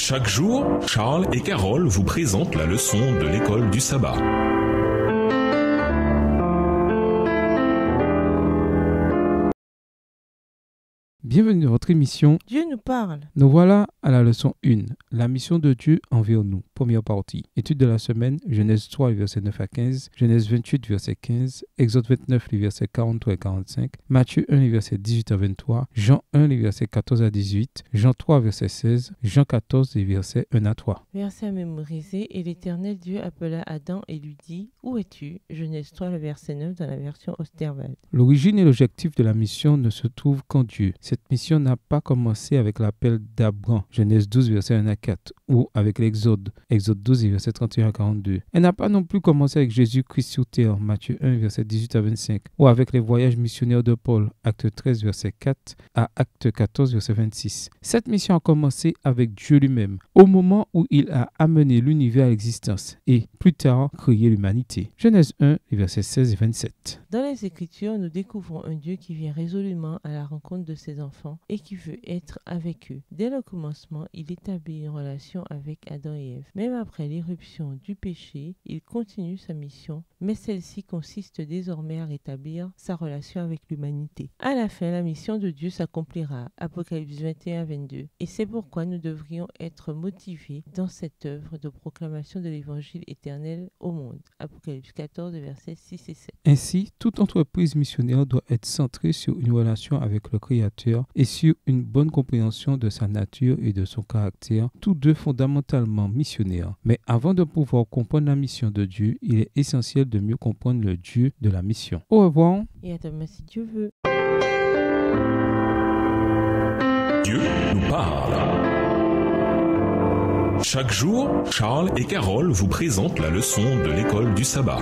Chaque jour, Charles et Carole vous présentent la leçon de l'école du sabbat. Bienvenue dans votre émission Dieu nous parle. Nous voilà à la leçon 1, la mission de Dieu envers nous. Première partie, étude de la semaine, Genèse 3, les versets 9 à 15, Genèse 28, verset 15, Exode 29, les versets 43 et 45, Matthieu 1, les versets 18 à 23, Jean 1, les versets 14 à 18, Jean 3, verset 16, Jean 14, les versets 1 à 3. Verset à mémoriser, et l'Éternel Dieu appela Adam et lui dit, « Où es-tu » Genèse 3, le verset 9 dans la version Osterwald. L'origine et l'objectif de la mission ne se trouvent qu'en Dieu. Cette mission n'a pas commencé avec l'appel d'Abraham, Genèse 12, verset 1 à 4, ou avec l'Exode, Exode 12, verset 31 à 42. Elle n'a pas non plus commencé avec Jésus-Christ sur terre, Matthieu 1, verset 18 à 25, ou avec les voyages missionnaires de Paul, Acte 13, verset 4 à Acte 14, verset 26. Cette mission a commencé avec Dieu lui-même, au moment où il a amené l'univers à l'existence, et plus tard créé l'humanité. Genèse 1, versets 16 et 27. Dans les Écritures, nous découvrons un Dieu qui vient résolument à la rencontre de ses enfants et qui veut être avec eux. Dès le commencement, il établit une relation avec Adam et Ève. Même après l'irruption du péché, il continue sa mission, mais celle-ci consiste désormais à rétablir sa relation avec l'humanité. À la fin, la mission de Dieu s'accomplira, Apocalypse 21-22, et c'est pourquoi nous devrions être motivés dans cette œuvre de proclamation de l'évangile éternel au monde, Apocalypse 14, versets 6 et 7. Ainsi, toute entreprise missionnaire doit être centrée sur une relation avec le Créateur et sur une bonne compréhension de sa nature et de son caractère, tous deux fondamentalement missionnaires. Mais avant de pouvoir comprendre la mission de Dieu, il est essentiel de mieux comprendre le Dieu de la mission. Au revoir. Et à demain si Dieu veut. Dieu nous parle. Chaque jour, Charles et Carole vous présentent la leçon de l'école du sabbat.